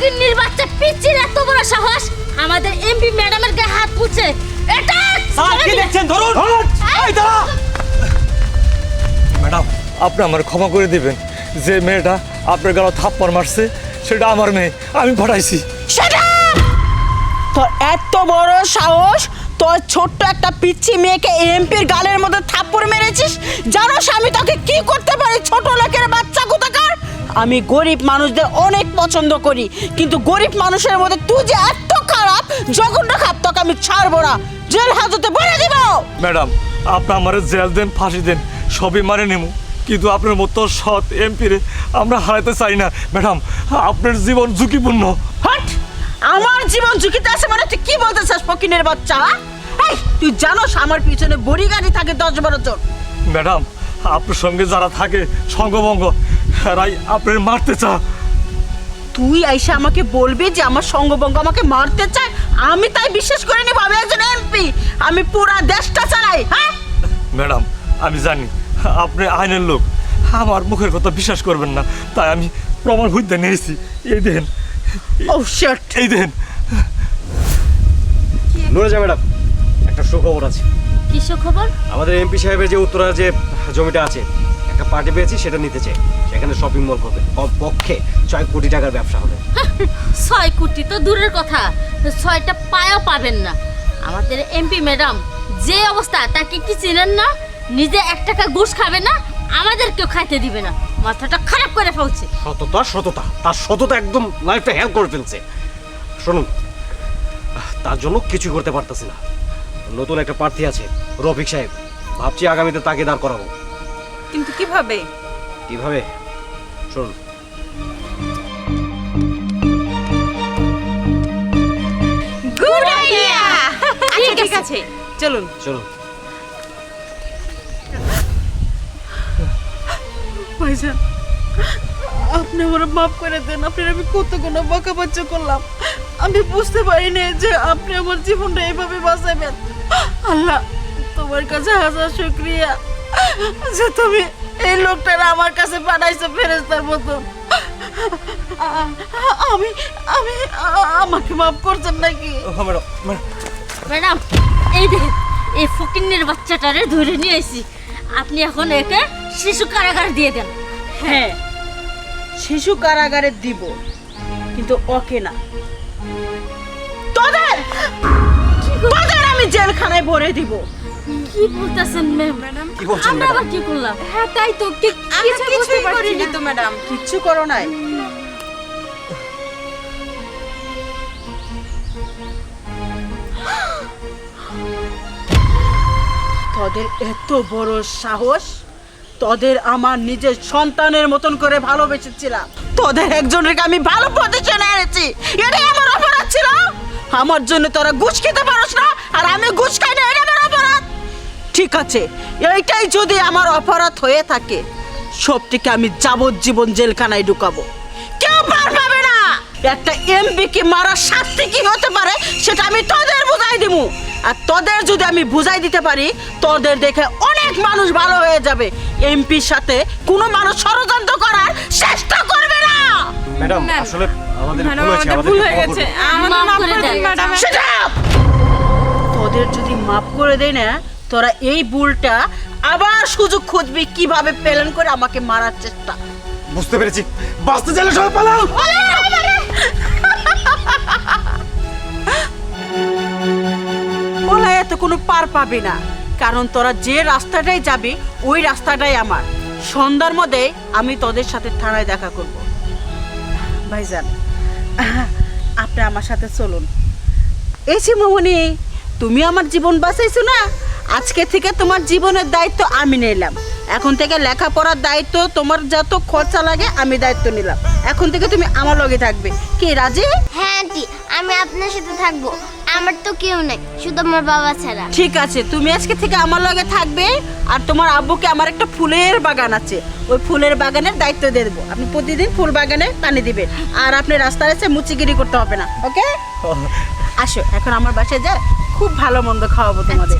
ফকিন্নির বাচ্চা পিচ্চির এত বড় সাহস আমাদের এমপি ম্যাডামের গায়ে হাত তুলছে। এটা স্যার কি দেখছেন? ধরুন। এই দাঁড়া। ম্যাডাম আপনি আমার ক্ষমা করে দিবেন, যে মেয়েটা আপনার গালে থাপ্পড় মারছে সেটা আমার মেয়ে, আমি পাঠাইছি। তোর এত বড় সাহস, তোর ছোট্ট একটা পিচ্চি মেয়েকে এমপির গালের মধ্যে থাপ্পড় মেরেছিস। জানোস আমি তোকে কি করতে পারি? ছোট লোকের বাচ্চা কোথাকার। আমি গরিব মানুষদের অনেক পছন্দ করি, কিন্তু গরিব মানুষের মধ্যে তুই যে এত খারাপ জঘন্য খাপ, তোকে আমি ছাড়বো না, জেল হাজতে ভরে দিব। ম্যাডাম আপনি আমার জেল দেন, ফাঁসি দেন, সবই মানে নেব, কিন্তু আপনার মতো সৎ এমপিরে আমরা হারাতে চাই না। ম্যাডাম আপনার জীবন ঝুঁকিপূর্ণ। হট! আমার জীবন ঝুঁকিতে আছে মানে তুই কি বলতে চাস ফকিনের বাচ্চা? এই তুই জানোস আমার পিছনে বড়ি গাড়ি থাকে 10-12 জন। ম্যাডাম আপনার সঙ্গে যারা থাকে সঙ্গভঙ্গ, এরাই আপনার মারতে চা। তুই আইসা আমাকে বলবি যে আমার সঙ্গভঙ্গ আমাকে মারতে চায়? আমি তাই বিশ্বাস করে নিব? আমি একজন এমপি, আমি পুরা দেশটা চালাই। হ্যাঁ ম্যাডাম আমি জানি আপনি আইনের লোক, আমার মুখের কথা বিশ্বাস করবেন না, তাই আমি প্রমাণ হইতে নিয়েছি। এই দেন, ও শিট, এই দেন। নুরেজা ম্যাডাম, একটা সুখবর আছে। কিসব খবর? আমাদের এমপি সাহেবের যে উত্তরার যে জমিটা আছে, একটা পার্টি পেয়েছি, সেটা নিতে চাই। সেখানে শপিং মল করবে, কমপক্ষে 6 কোটি টাকার ব্যবসা হবে। 6 কোটি তো দূরের কথা, 6টা পায়াও পাবেন না। আমাদের এমপি ম্যাডাম যে অবস্থা, তাকে কি চিনেন না? নিজে 1 টাকা ঘুষ খাবে না, আমাদেরকেও খাইতে দিবে না। মাথাটা খারাপ করে ফেলছে। সততা তার সততা একদম লাইফটা হেল্প করে ফেলছে। শুনুন, তার জন্য কিছু করতে পারতেছি না। নতুন একটা প্রার্থী আছে, রফিক সাহেব, ভাবছি আগামীতে তাকে দাঁড় করাবো। কিন্তু কিভাবে? কিভাবে? শুনুন, গুড আইডিয়া। আচ্ছা ঠিক আছে, চলুন। চলুন। ভাইজান আপনি আমার মাফ করে দেন। আপনার আমি কত কোনো বকাবাচ্চা করলাম, আমি বুঝতে পারিনি যে আপনি আমার জীবনটা এভাবে বাঁচাবেন। আল্লাহ তোমার কাছে হাজার শুকরিয়া যে তুমি এই লোকটারা আমার কাছে পাঠাইছো ফেরেশতার মতো। আমি আমি আমাকে মাফ করছেন নাকি? ম্যাডাম ম্যাডাম এই দেখেন, এই ফকিন্নির বাচ্চাটারে ধরে নিয়ে এসেছি। আপনি এখন একে শিশু কারাগার দিয়ে দেন। হ্যাঁ শিশু কারাগারে দিব, কিন্তু ওকে না, তোদের তোদের আমি জেলখানায় ভরে দিব। কি বলতেছেন ম্যাডাম? কি বলছেন আমরা ম্যাডাম? আবার কি করলাম? হ্যাঁ তাই তো, কিছু বুঝতে পারছি না তো ম্যাডাম। কিচ্ছু করো নাই। তোদের এত বড় সাহস! তোদের আমার নিজের সন্তানের মতন করে ভালোবেসেছিলাম, তোদের একজনের আমি ভালো পজিশনে এনেছি, এটাই আমার অপরাধ ছিল। আমার জন্য তোরা ঘুষ খেতে পারস না, আর আমি ঘুষ খাই না, এটা আমার অপরাধ। ঠিক আছে, এইটাই যদি আমার অপরাধ হয়ে থাকে, সবটিকে আমি যাবজ্জীবন জেলখানায় ঢুকাবো, কেউ পার পাবে না। একটা এমপি কে মারার শাস্তি কি হতে পারে সেটা আমি তোদের বুঝাই দিব, আর তোদের যদি আমি বুঝাই দিতে পারি, তোদের দেখে অনেক মানুষ ভালো হয়ে যাবে। এমপির সাথে কোনো মানুষ ষড়যন্ত্র করার চেষ্টা করবে না। ম্যাডাম ম্যাম, আসলে আমাদের ম্যাডাম ভুল হয়েছে, আমাদের ভুল হয়ে ক্ষমা গেছে, করবেন। আমাদের মাফ মাফ করে করে দেন। দিন ম্যাডাম। Shut up! তোদের যদি মাফ করে দেয় না, তোরা এই ভুলটা আবার সুযোগ খুঁজবি কিভাবে প্ল্যান করে আমাকে মারার চেষ্টা। বুঝতে পেরেছি, বাঁচতে চাইলে সবাই পালাও। বলায় এত কোনো পার পাবে না, কারণ তোরা যে রাস্তাটাই যাবি ওই রাস্তাটাই আমার। সন্ধ্যার মধ্যে আমি তোদের সাথে থানায় দেখা করব। ভাইজান আপনি আমার সাথে চলুন। এই শিমুমনি, তুমি আমার জীবন বাঁচাইছো না, আজকে থেকে তোমার জীবনের দায়িত্ব আমি নিলাম। এখন থেকে লেখাপড়ার দায়িত্ব, তোমার যত খরচা লাগে আমি দায়িত্ব নিলাম। এখন থেকে তুমি আমার লগে থাকবে, কি রাজি? হ্যাঁ আন্টি, আমি আপনার সাথে থাকবো। আমার তো কেউ নেই, শুধু আমার বাবা ছাড়া। ঠিক আছে, তুমি আজকে থেকে আমার লগে থাকবে, আর তোমার আব্বুকে আমার একটা ফুলের বাগান আছে, ওই ফুলের বাগানের দায়িত্ব দিয়ে দেবো। আপনি প্রতিদিন ফুল বাগানে পানি দিবেন, আর আপনি রাস্তায় এসে মুচিগিরি করতে হবে না, ওকে? আসো এখন আমার বাসায় যা, খুব ভালো মন্দ খাওয়াবো তোমাদের।